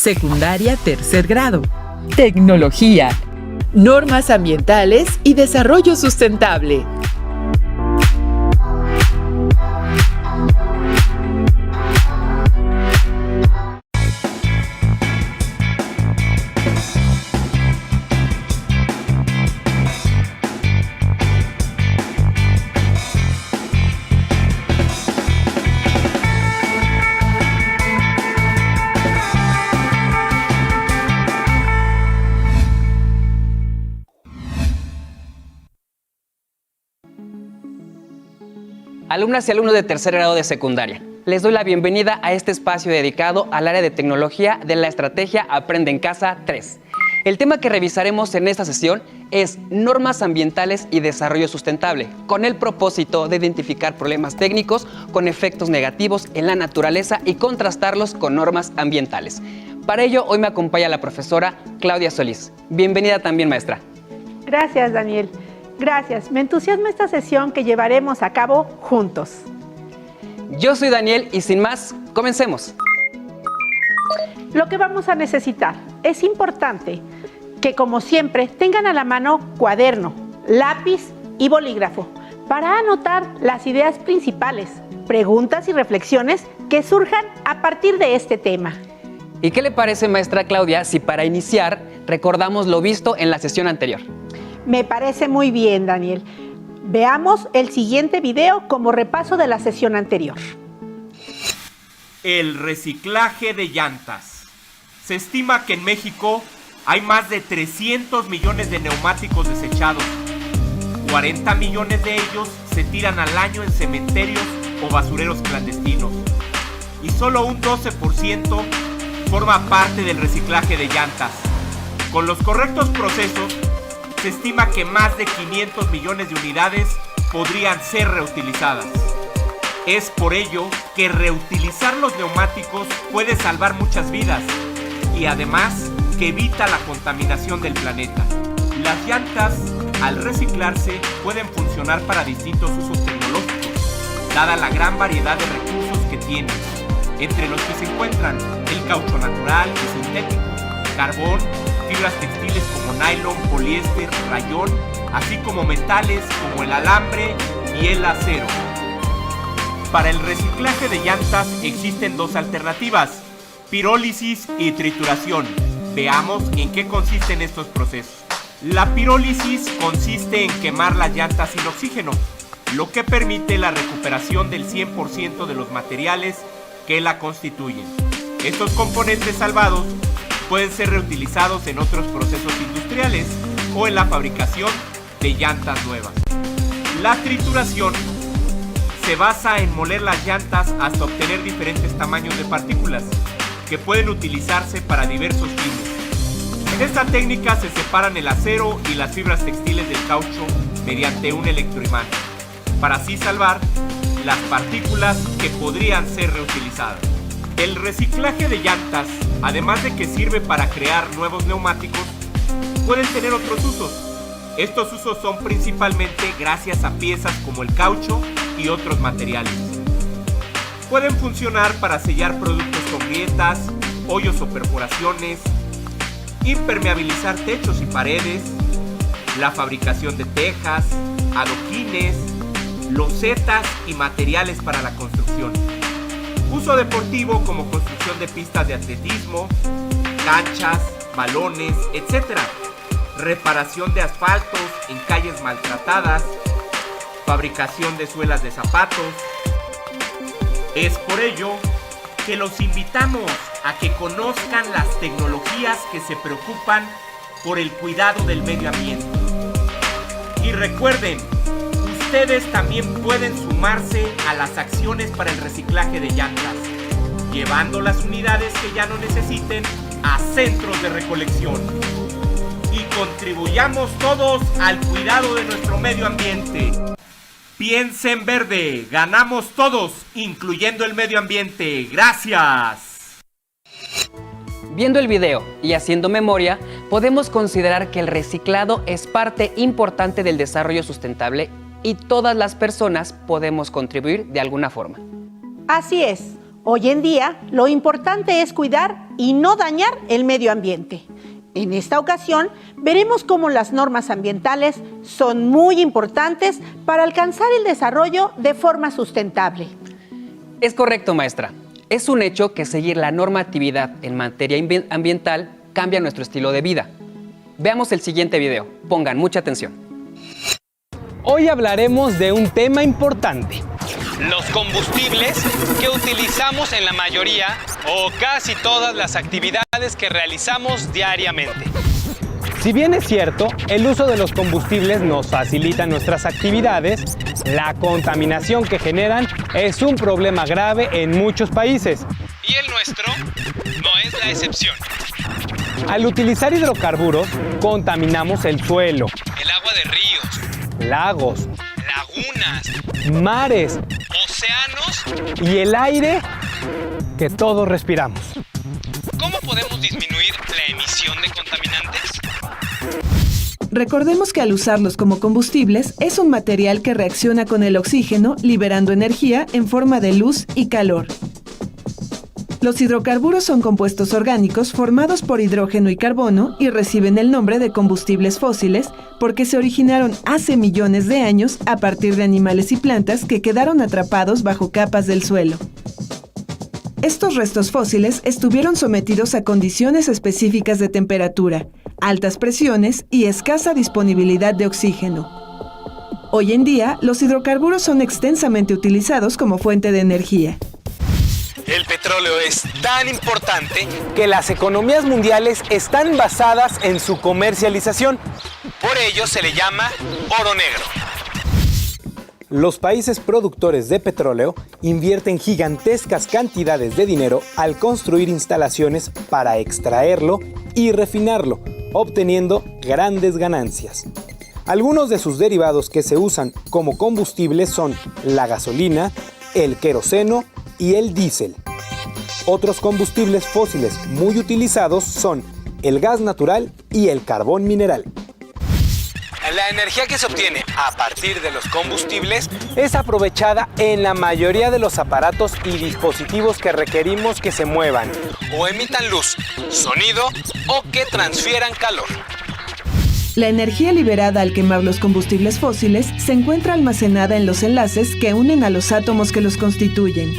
Secundaria tercer grado. Tecnología. Normas ambientales y desarrollo sustentable. Alumnas y alumnos de tercer grado de secundaria, les doy la bienvenida a este espacio dedicado al área de tecnología de la estrategia Aprende en Casa 3. El tema que revisaremos en esta sesión es normas ambientales y desarrollo sustentable, con el propósito de identificar problemas técnicos con efectos negativos en la naturaleza y contrastarlos con normas ambientales. Para ello, hoy me acompaña la profesora Claudia Solís. Bienvenida también, maestra. Gracias, Daniel. Gracias. Me entusiasma esta sesión que llevaremos a cabo juntos. Yo soy Daniel y sin más, comencemos. Lo que vamos a necesitar es importante que, como siempre, tengan a la mano cuaderno, lápiz y bolígrafo para anotar las ideas principales, preguntas y reflexiones que surjan a partir de este tema. ¿Y qué le parece, maestra Claudia, si para iniciar recordamos lo visto en la sesión anterior? Me parece muy bien, Daniel. Veamos el siguiente video como repaso de la sesión anterior. El reciclaje de llantas. Se estima que en México hay más de 300 millones de neumáticos desechados. 40 millones de ellos se tiran al año en cementerios o basureros clandestinos. Y solo un 12% forma parte del reciclaje de llantas. Con los correctos procesos, se estima que más de 500 millones de unidades podrían ser reutilizadas. Es por ello que reutilizar los neumáticos puede salvar muchas vidas y además que evita la contaminación del planeta. Las llantas, al reciclarse, pueden funcionar para distintos usos tecnológicos, dada la gran variedad de recursos que tienen, entre los que se encuentran el caucho natural y sintético, carbón, fibras textiles como nylon, poliéster, rayón, así como metales como el alambre y el acero. Para el reciclaje de llantas existen dos alternativas, pirólisis y trituración. Veamos en qué consisten estos procesos. La pirólisis consiste en quemar las llantas sin oxígeno, lo que permite la recuperación del 100% de los materiales que la constituyen. Estos componentes salvados pueden ser reutilizados en otros procesos industriales o en la fabricación de llantas nuevas. La trituración se basa en moler las llantas hasta obtener diferentes tamaños de partículas que pueden utilizarse para diversos fines. En esta técnica se separan el acero y las fibras textiles del caucho mediante un electroimán, para así salvar las partículas que podrían ser reutilizadas. El reciclaje de llantas, además de que sirve para crear nuevos neumáticos, pueden tener otros usos. Estos usos son principalmente gracias a piezas como el caucho y otros materiales. Pueden funcionar para sellar productos con grietas, hoyos o perforaciones, impermeabilizar techos y paredes, la fabricación de tejas, adoquines, losetas y materiales para la construcción. Uso deportivo como construcción de pistas de atletismo, canchas, balones, etc. Reparación de asfaltos en calles maltratadas, fabricación de suelas de zapatos. Es por ello que los invitamos a que conozcan las tecnologías que se preocupan por el cuidado del medio ambiente. Y recuerden, ustedes también pueden sumarse a las acciones para el reciclaje de llantas, llevando las unidades que ya no necesiten a centros de recolección. Y contribuyamos todos al cuidado de nuestro medio ambiente. Piensa en verde, ganamos todos, incluyendo el medio ambiente. ¡Gracias! Viendo el video y haciendo memoria, podemos considerar que el reciclado es parte importante del desarrollo sustentable y todas las personas podemos contribuir de alguna forma. Así es. Hoy en día, lo importante es cuidar y no dañar el medio ambiente. En esta ocasión, veremos cómo las normas ambientales son muy importantes para alcanzar el desarrollo de forma sustentable. Es correcto, maestra. Es un hecho que seguir la normatividad en materia ambiental cambia nuestro estilo de vida. Veamos el siguiente video. Pongan mucha atención. Hoy hablaremos de un tema importante: los combustibles que utilizamos en la mayoría o casi todas las actividades que realizamos diariamente. Si bien es cierto, el uso de los combustibles nos facilita nuestras actividades, la contaminación que generan es un problema grave en muchos países. Y el nuestro no es la excepción. Al utilizar hidrocarburos, contaminamos el suelo, el agua de ríos, lagos, lagunas, mares, océanos y el aire que todos respiramos. ¿Cómo podemos disminuir la emisión de contaminantes? Recordemos que al usarlos como combustibles es un material que reacciona con el oxígeno liberando energía en forma de luz y calor. Los hidrocarburos son compuestos orgánicos formados por hidrógeno y carbono y reciben el nombre de combustibles fósiles porque se originaron hace millones de años a partir de animales y plantas que quedaron atrapados bajo capas del suelo. Estos restos fósiles estuvieron sometidos a condiciones específicas de temperatura, altas presiones y escasa disponibilidad de oxígeno. Hoy en día, los hidrocarburos son extensamente utilizados como fuente de energía. El petróleo es tan importante que las economías mundiales están basadas en su comercialización. Por ello se le llama oro negro. Los países productores de petróleo invierten gigantescas cantidades de dinero al construir instalaciones para extraerlo y refinarlo, obteniendo grandes ganancias. Algunos de sus derivados que se usan como combustibles son la gasolina, el queroseno y el diésel. Otros combustibles fósiles muy utilizados son el gas natural y el carbón mineral. La energía que se obtiene a partir de los combustibles es aprovechada en la mayoría de los aparatos y dispositivos que requerimos que se muevan o emitan luz, sonido o que transfieran calor. La energía liberada al quemar los combustibles fósiles se encuentra almacenada en los enlaces que unen a los átomos que los constituyen.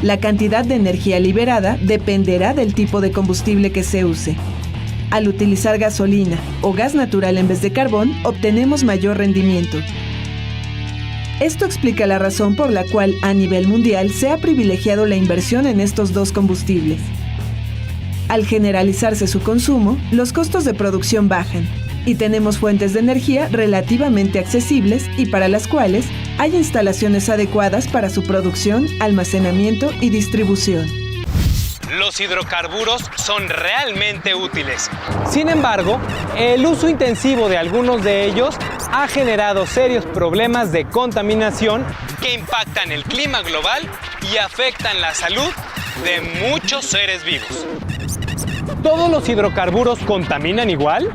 La cantidad de energía liberada dependerá del tipo de combustible que se use. Al utilizar gasolina o gas natural en vez de carbón, obtenemos mayor rendimiento. Esto explica la razón por la cual a nivel mundial se ha privilegiado la inversión en estos dos combustibles. Al generalizarse su consumo, los costos de producción bajan y tenemos fuentes de energía relativamente accesibles y para las cuales hay instalaciones adecuadas para su producción, almacenamiento y distribución. Los hidrocarburos son realmente útiles. Sin embargo, el uso intensivo de algunos de ellos ha generado serios problemas de contaminación que impactan el clima global y afectan la salud de muchos seres vivos. ¿Todos los hidrocarburos contaminan igual?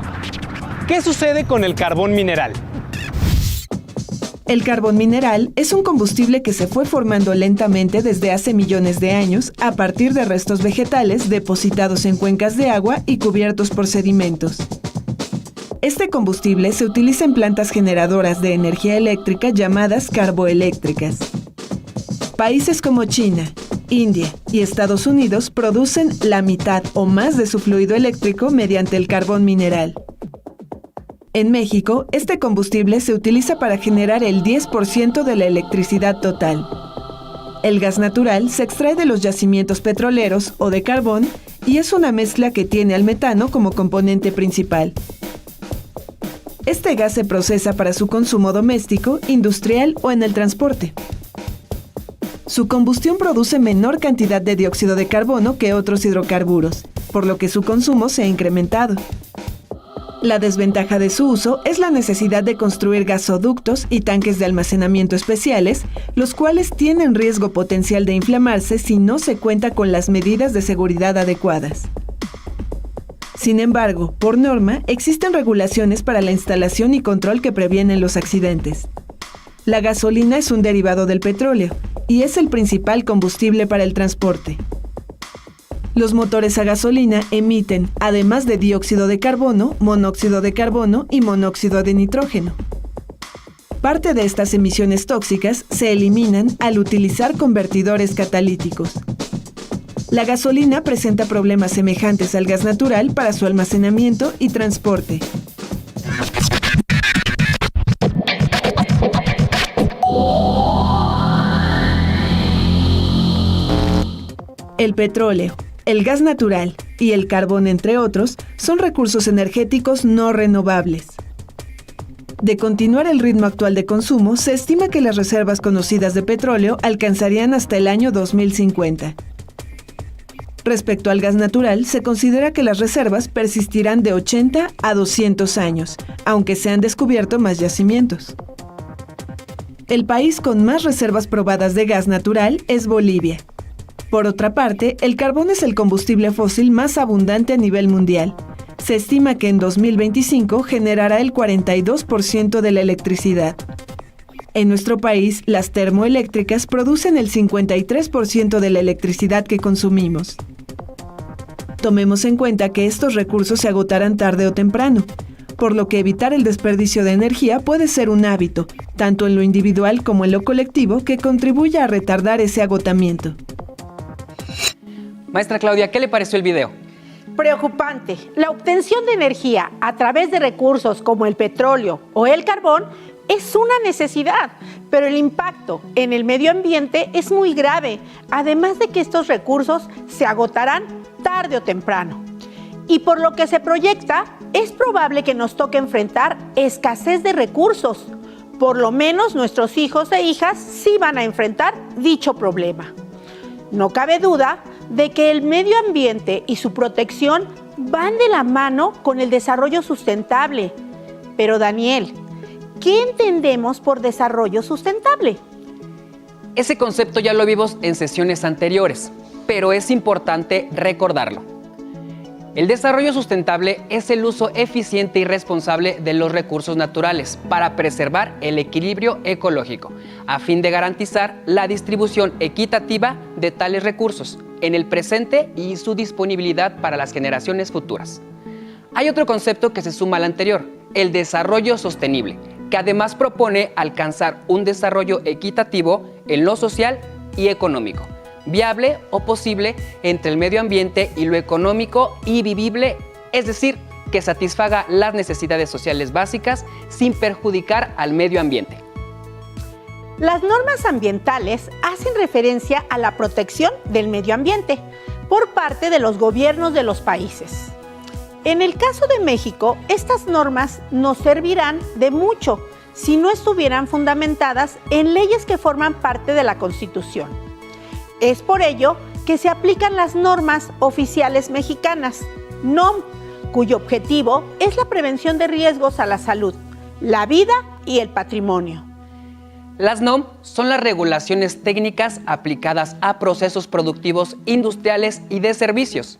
¿Qué sucede con el carbón mineral? El carbón mineral es un combustible que se fue formando lentamente desde hace millones de años a partir de restos vegetales depositados en cuencas de agua y cubiertos por sedimentos. Este combustible se utiliza en plantas generadoras de energía eléctrica llamadas carboeléctricas. Países como China, India y Estados Unidos producen la mitad o más de su fluido eléctrico mediante el carbón mineral. En México, este combustible se utiliza para generar el 10% de la electricidad total. El gas natural se extrae de los yacimientos petroleros o de carbón y es una mezcla que tiene al metano como componente principal. Este gas se procesa para su consumo doméstico, industrial o en el transporte. Su combustión produce menor cantidad de dióxido de carbono que otros hidrocarburos, por lo que su consumo se ha incrementado. La desventaja de su uso es la necesidad de construir gasoductos y tanques de almacenamiento especiales, los cuales tienen riesgo potencial de inflamarse si no se cuenta con las medidas de seguridad adecuadas. Sin embargo, por norma, existen regulaciones para la instalación y control que previenen los accidentes. La gasolina es un derivado del petróleo y es el principal combustible para el transporte. Los motores a gasolina emiten, además de dióxido de carbono, monóxido de carbono y monóxido de nitrógeno. Parte de estas emisiones tóxicas se eliminan al utilizar convertidores catalíticos. La gasolina presenta problemas semejantes al gas natural para su almacenamiento y transporte. El petróleo, el gas natural y el carbón, entre otros, son recursos energéticos no renovables. De continuar el ritmo actual de consumo, se estima que las reservas conocidas de petróleo alcanzarían hasta el año 2050. Respecto al gas natural, se considera que las reservas persistirán de 80 a 200 años, aunque se han descubierto más yacimientos. El país con más reservas probadas de gas natural es Bolivia. Por otra parte, el carbón es el combustible fósil más abundante a nivel mundial. Se estima que en 2025 generará el 42% de la electricidad. En nuestro país, las termoeléctricas producen el 53% de la electricidad que consumimos. Tomemos en cuenta que estos recursos se agotarán tarde o temprano, por lo que evitar el desperdicio de energía puede ser un hábito, tanto en lo individual como en lo colectivo, que contribuya a retardar ese agotamiento. Maestra Claudia, ¿qué le pareció el video? Preocupante. La obtención de energía a través de recursos como el petróleo o el carbón es una necesidad, pero el impacto en el medio ambiente es muy grave, además de que estos recursos se agotarán tarde o temprano. Y por lo que se proyecta, es probable que nos toque enfrentar escasez de recursos. Por lo menos nuestros hijos e hijas sí van a enfrentar dicho problema. No cabe duda de que el medio ambiente y su protección van de la mano con el desarrollo sustentable. Pero Daniel, ¿qué entendemos por desarrollo sustentable? Ese concepto ya lo vimos en sesiones anteriores, pero es importante recordarlo. El desarrollo sustentable es el uso eficiente y responsable de los recursos naturales para preservar el equilibrio ecológico, a fin de garantizar la distribución equitativa de tales recursos en el presente y su disponibilidad para las generaciones futuras. Hay otro concepto que se suma al anterior, el desarrollo sostenible, que además propone alcanzar un desarrollo equitativo en lo social y económico, viable o posible entre el medio ambiente y lo económico y vivible, es decir, que satisfaga las necesidades sociales básicas sin perjudicar al medio ambiente. Las normas ambientales hacen referencia a la protección del medio ambiente por parte de los gobiernos de los países. En el caso de México, estas normas nos servirán de mucho si no estuvieran fundamentadas en leyes que forman parte de la Constitución. Es por ello que se aplican las normas oficiales mexicanas, NOM, cuyo objetivo es la prevención de riesgos a la salud, la vida y el patrimonio. Las NOM son las regulaciones técnicas aplicadas a procesos productivos industriales y de servicios.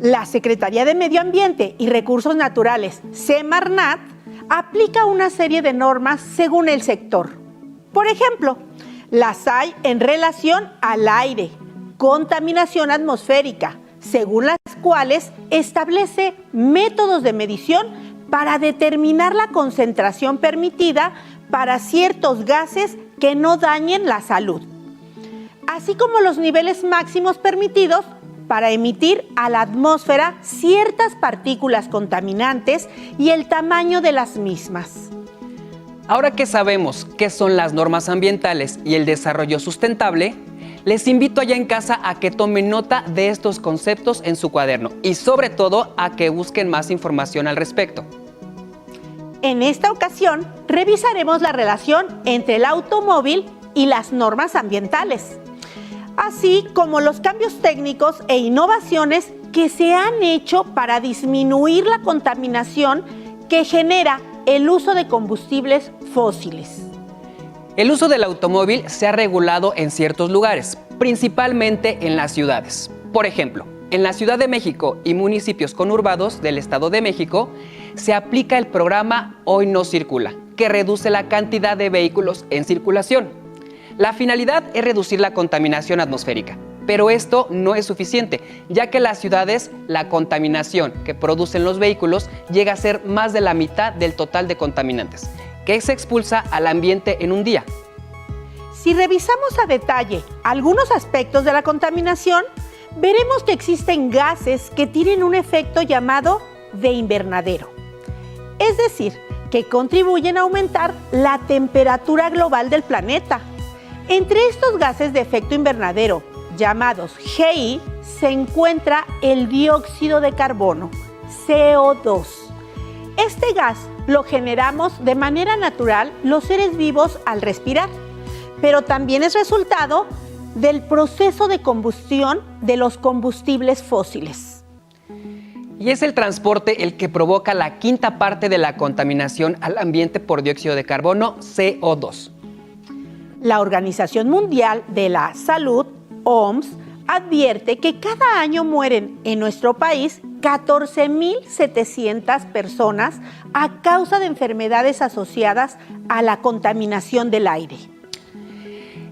La Secretaría de Medio Ambiente y Recursos Naturales, Semarnat, aplica una serie de normas según el sector. Por ejemplo, las hay en relación al aire, contaminación atmosférica, según las cuales establece métodos de medición para determinar la concentración permitida para ciertos gases que no dañen la salud, así como los niveles máximos permitidos para emitir a la atmósfera ciertas partículas contaminantes y el tamaño de las mismas. Ahora que sabemos qué son las normas ambientales y el desarrollo sustentable, les invito allá en casa a que tomen nota de estos conceptos en su cuaderno y sobre todo a que busquen más información al respecto. En esta ocasión, revisaremos la relación entre el automóvil y las normas ambientales, así como los cambios técnicos e innovaciones que se han hecho para disminuir la contaminación que genera el uso de combustibles fósiles. El uso del automóvil se ha regulado en ciertos lugares, principalmente en las ciudades. Por ejemplo, en la Ciudad de México y municipios conurbados del Estado de México, se aplica el programa Hoy No Circula, que reduce la cantidad de vehículos en circulación. La finalidad es reducir la contaminación atmosférica, pero esto no es suficiente, ya que en las ciudades la contaminación que producen los vehículos llega a ser más de la mitad del total de contaminantes, que se expulsa al ambiente en un día. Si revisamos a detalle algunos aspectos de la contaminación, veremos que existen gases que tienen un efecto llamado de invernadero. Es decir, que contribuyen a aumentar la temperatura global del planeta. Entre estos gases de efecto invernadero, llamados GI, se encuentra el dióxido de carbono, CO2. Este gas lo generamos de manera natural los seres vivos al respirar, pero también es resultado del proceso de combustión de los combustibles fósiles. Y es el transporte el que provoca la quinta parte de la contaminación al ambiente por dióxido de carbono, CO2. La Organización Mundial de la Salud, OMS, advierte que cada año mueren en nuestro país 14.700 personas a causa de enfermedades asociadas a la contaminación del aire.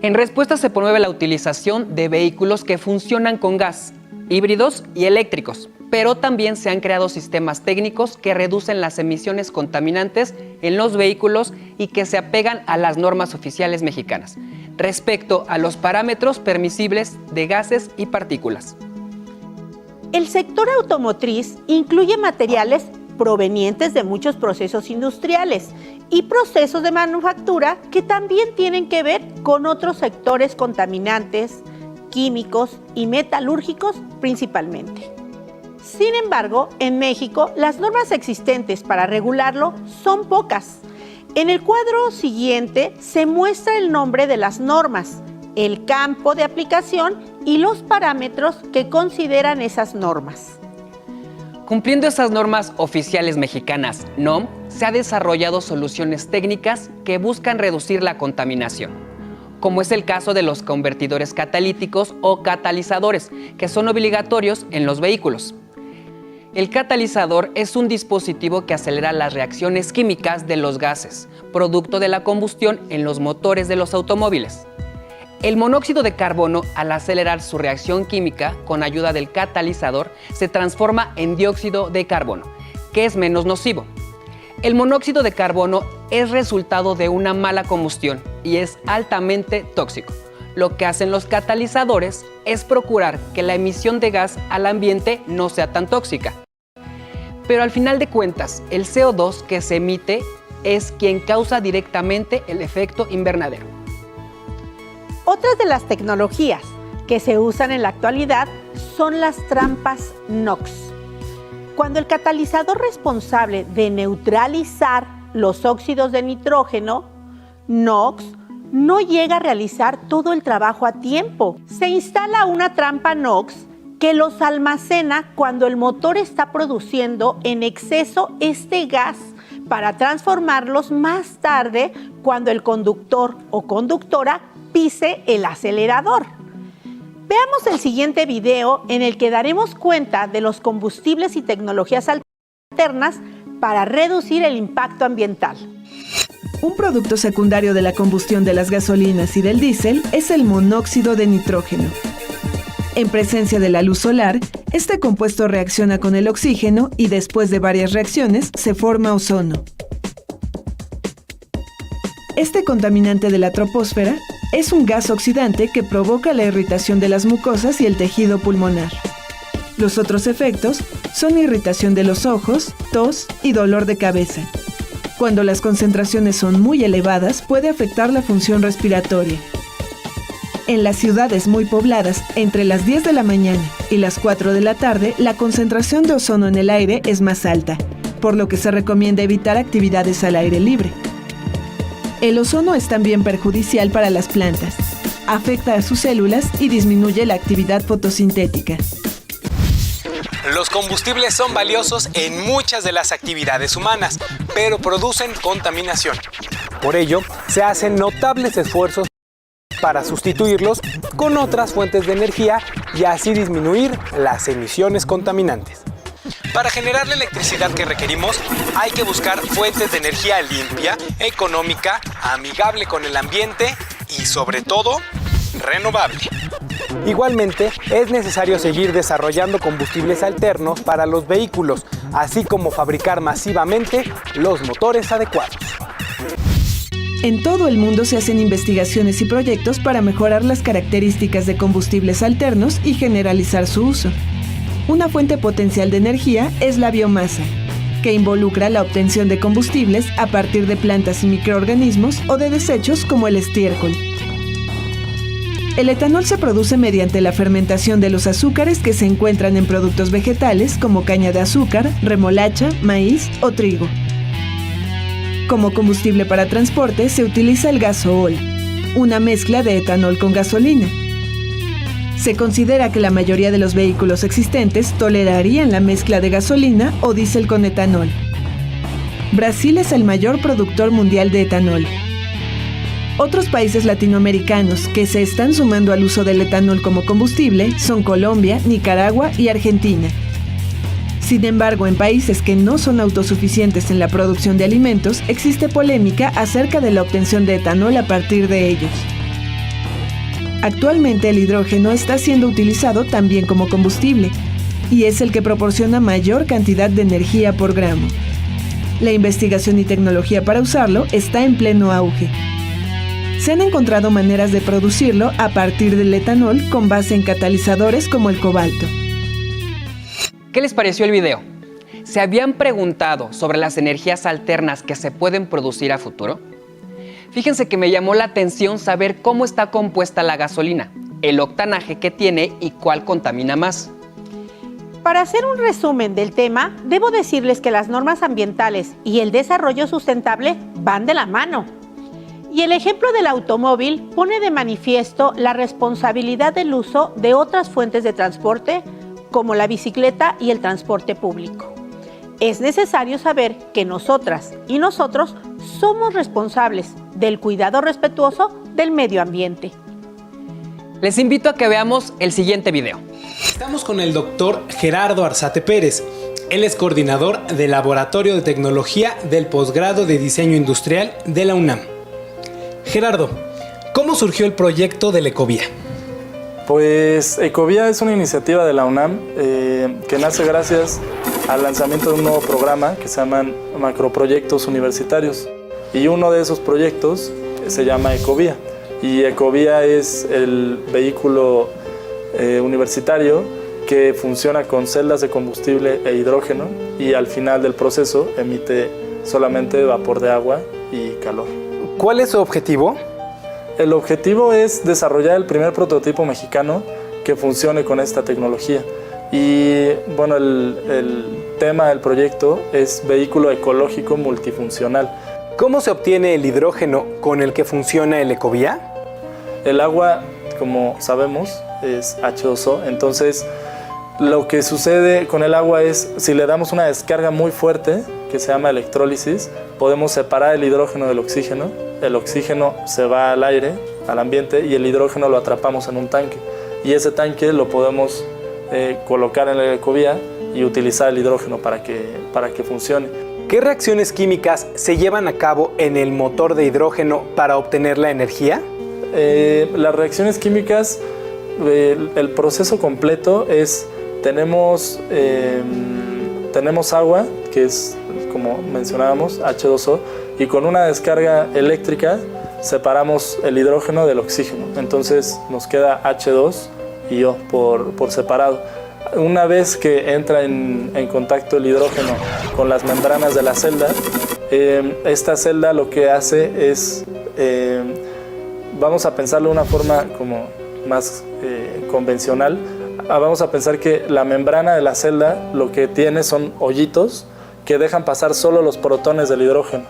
En respuesta se promueve la utilización de vehículos que funcionan con gas, híbridos y eléctricos, pero también se han creado sistemas técnicos que reducen las emisiones contaminantes en los vehículos y que se apegan a las normas oficiales mexicanas respecto a los parámetros permisibles de gases y partículas. El sector automotriz incluye materiales provenientes de muchos procesos industriales y procesos de manufactura que también tienen que ver con otros sectores contaminantes, químicos y metalúrgicos principalmente. Sin embargo, en México, las normas existentes para regularlo son pocas. En el cuadro siguiente se muestra el nombre de las normas, el campo de aplicación y los parámetros que consideran esas normas. Cumpliendo esas normas oficiales mexicanas, NOM, se han desarrollado soluciones técnicas que buscan reducir la contaminación, como es el caso de los convertidores catalíticos o catalizadores, que son obligatorios en los vehículos. El catalizador es un dispositivo que acelera las reacciones químicas de los gases, producto de la combustión en los motores de los automóviles. El monóxido de carbono, al acelerar su reacción química con ayuda del catalizador, se transforma en dióxido de carbono, que es menos nocivo. El monóxido de carbono es resultado de una mala combustión y es altamente tóxico. Lo que hacen los catalizadores es procurar que la emisión de gas al ambiente no sea tan tóxica. Pero al final de cuentas, el CO2 que se emite es quien causa directamente el efecto invernadero. Otras de las tecnologías que se usan en la actualidad son las trampas NOx. Cuando el catalizador responsable de neutralizar los óxidos de nitrógeno, NOx, no llega a realizar todo el trabajo a tiempo, se instala una trampa NOx que los almacena cuando el motor está produciendo en exceso este gas para transformarlos más tarde cuando el conductor o conductora pise el acelerador. Veamos el siguiente video en el que daremos cuenta de los combustibles y tecnologías alternas para reducir el impacto ambiental. Un producto secundario de la combustión de las gasolinas y del diésel es el monóxido de nitrógeno. En presencia de la luz solar, este compuesto reacciona con el oxígeno y después de varias reacciones se forma ozono. Este contaminante de la troposfera es un gas oxidante que provoca la irritación de las mucosas y el tejido pulmonar. Los otros efectos son irritación de los ojos, tos y dolor de cabeza. Cuando las concentraciones son muy elevadas, puede afectar la función respiratoria. En las ciudades muy pobladas, entre las 10 de la mañana y las 4 de la tarde, la concentración de ozono en el aire es más alta, por lo que se recomienda evitar actividades al aire libre. El ozono es también perjudicial para las plantas. Afecta a sus células y disminuye la actividad fotosintética. Los combustibles son valiosos en muchas de las actividades humanas, pero producen contaminación. Por ello, se hacen notables esfuerzos para sustituirlos con otras fuentes de energía y así disminuir las emisiones contaminantes. Para generar la electricidad que requerimos, hay que buscar fuentes de energía limpia, económica, amigable con el ambiente y sobre todo, renovable. Igualmente, es necesario seguir desarrollando combustibles alternos para los vehículos, así como fabricar masivamente los motores adecuados. En todo el mundo se hacen investigaciones y proyectos para mejorar las características de combustibles alternos y generalizar su uso. Una fuente potencial de energía es la biomasa, que involucra la obtención de combustibles a partir de plantas y microorganismos o de desechos como el estiércol. El etanol se produce mediante la fermentación de los azúcares que se encuentran en productos vegetales como caña de azúcar, remolacha, maíz o trigo. Como combustible para transporte se utiliza el gasool, una mezcla de etanol con gasolina. Se considera que la mayoría de los vehículos existentes tolerarían la mezcla de gasolina o diésel con etanol. Brasil es el mayor productor mundial de etanol. Otros países latinoamericanos que se están sumando al uso del etanol como combustible son Colombia, Nicaragua y Argentina. Sin embargo, en países que no son autosuficientes en la producción de alimentos, existe polémica acerca de la obtención de etanol a partir de ellos. Actualmente el hidrógeno está siendo utilizado también como combustible, y es el que proporciona mayor cantidad de energía por gramo. La investigación y tecnología para usarlo está en pleno auge. Se han encontrado maneras de producirlo a partir del etanol con base en catalizadores como el cobalto. ¿Qué les pareció el video? ¿Se habían preguntado sobre las energías alternas que se pueden producir a futuro? Fíjense que me llamó la atención saber cómo está compuesta la gasolina, el octanaje que tiene y cuál contamina más. Para hacer un resumen del tema, debo decirles que las normas ambientales y el desarrollo sustentable van de la mano. Y el ejemplo del automóvil pone de manifiesto la responsabilidad del uso de otras fuentes de transporte, como la bicicleta y el transporte público. Es necesario saber que nosotras y nosotros somos responsables del cuidado respetuoso del medio ambiente. Les invito a que veamos el siguiente video. Estamos con el doctor Gerardo Arzate Pérez. Él es coordinador del Laboratorio de Tecnología del Posgrado de Diseño Industrial de la UNAM. Gerardo, ¿cómo surgió el proyecto del Ecovía? Pues Ecovía es una iniciativa de la UNAM que nace gracias al lanzamiento de un nuevo programa que se llaman macroproyectos universitarios. Y uno de esos proyectos se llama Ecovía. Y Ecovía es el vehículo universitario que funciona con celdas de combustible e hidrógeno y al final del proceso emite solamente vapor de agua y calor. ¿Cuál es su objetivo? El objetivo es desarrollar el primer prototipo mexicano que funcione con esta tecnología. Y bueno, el tema del proyecto es vehículo ecológico multifuncional. ¿Cómo se obtiene el hidrógeno con el que funciona el Ecovía? El agua, como sabemos, es H2O, entonces lo que sucede con el agua es, si le damos una descarga muy fuerte, que se llama electrólisis, podemos separar el hidrógeno del oxígeno. El oxígeno se va al aire, al ambiente, y el hidrógeno lo atrapamos en un tanque. Y ese tanque lo podemos colocar en la Ecovía y utilizar el hidrógeno para que funcione. ¿Qué reacciones químicas se llevan a cabo en el motor de hidrógeno para obtener la energía? Las reacciones químicas, el proceso completo es, tenemos agua, que es, como mencionábamos, H2O, y con una descarga eléctrica separamos el hidrógeno del oxígeno. Entonces nos queda H2 y O por separado. Una vez que entra en contacto el hidrógeno con las membranas de la celda, esta celda lo que hace es, vamos a pensarlo de una forma como más convencional, vamos a pensar que la membrana de la celda lo que tiene son hoyitos que dejan pasar solo los protones del hidrógeno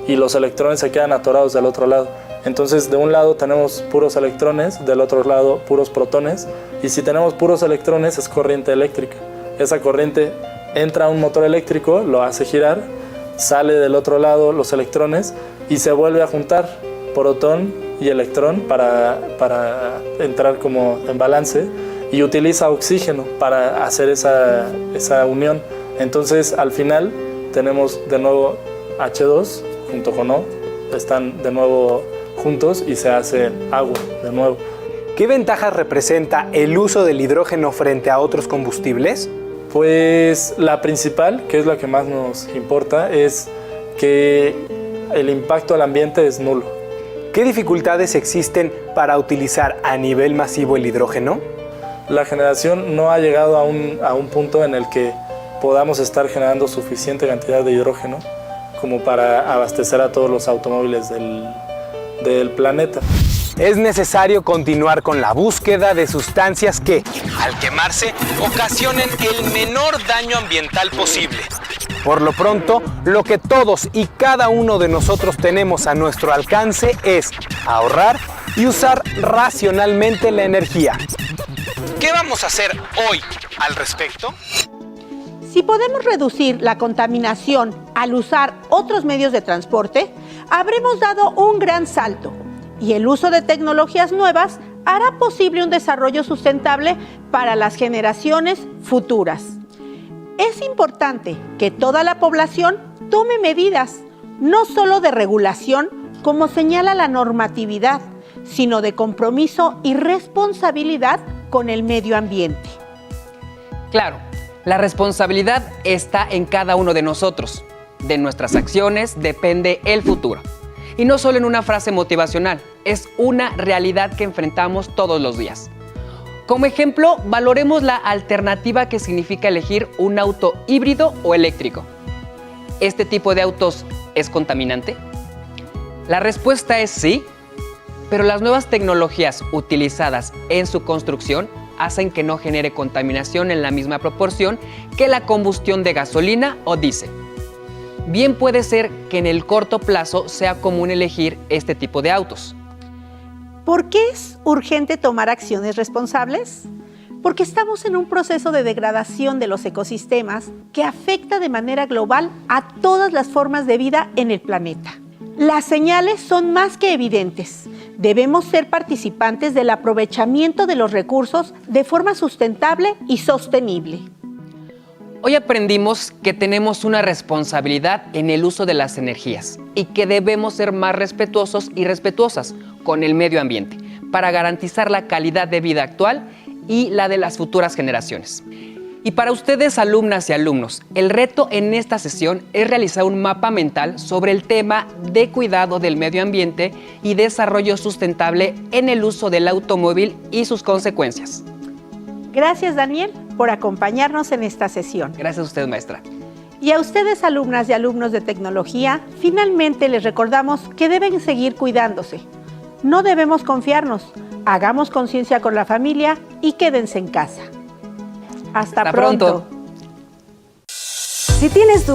y los electrones se quedan atorados del otro lado. Entonces de un lado tenemos puros electrones, del otro lado puros protones, y si tenemos puros electrones es corriente eléctrica. Esa corriente entra a un motor eléctrico, lo hace girar, sale del otro lado los electrones y se vuelve a juntar protón y electrón para entrar como en balance, y utiliza oxígeno para hacer esa unión. Entonces al final tenemos de nuevo H2 junto con O, están de nuevo juntos y se hace agua de nuevo. ¿Qué ventajas representa el uso del hidrógeno frente a otros combustibles? Pues la principal, que es la que más nos importa, es que el impacto al ambiente es nulo. ¿Qué dificultades existen para utilizar a nivel masivo el hidrógeno? La generación no ha llegado a un punto en el que podamos estar generando suficiente cantidad de hidrógeno como para abastecer a todos los automóviles del planeta. Es necesario continuar con la búsqueda de sustancias que, al quemarse, ocasionen el menor daño ambiental posible. Por lo pronto, lo que todos y cada uno de nosotros tenemos a nuestro alcance es ahorrar y usar racionalmente la energía. ¿Qué vamos a hacer hoy al respecto? Si podemos reducir la contaminación al usar otros medios de transporte, habremos dado un gran salto. Y el uso de tecnologías nuevas hará posible un desarrollo sustentable para las generaciones futuras. Es importante que toda la población tome medidas, no solo de regulación, como señala la normatividad, sino de compromiso y responsabilidad con el medio ambiente. Claro, la responsabilidad está en cada uno de nosotros. De nuestras acciones depende el futuro. Y no solo en una frase motivacional, es una realidad que enfrentamos todos los días. Como ejemplo, valoremos la alternativa que significa elegir un auto híbrido o eléctrico. ¿Este tipo de autos es contaminante? La respuesta es sí, pero las nuevas tecnologías utilizadas en su construcción hacen que no genere contaminación en la misma proporción que la combustión de gasolina o diésel. Bien puede ser que en el corto plazo sea común elegir este tipo de autos. ¿Por qué es urgente tomar acciones responsables? Porque estamos en un proceso de degradación de los ecosistemas que afecta de manera global a todas las formas de vida en el planeta. Las señales son más que evidentes. Debemos ser participantes del aprovechamiento de los recursos de forma sustentable y sostenible. Hoy aprendimos que tenemos una responsabilidad en el uso de las energías y que debemos ser más respetuosos y respetuosas con el medio ambiente para garantizar la calidad de vida actual y la de las futuras generaciones. Y para ustedes, alumnas y alumnos, el reto en esta sesión es realizar un mapa mental sobre el tema de cuidado del medio ambiente y desarrollo sustentable en el uso del automóvil y sus consecuencias. Gracias, Daniel, por acompañarnos en esta sesión. Gracias a usted, maestra. Y a ustedes, alumnas y alumnos de tecnología, finalmente les recordamos que deben seguir cuidándose. No debemos confiarnos. Hagamos conciencia con la familia y quédense en casa. Hasta pronto. Si tienes dudas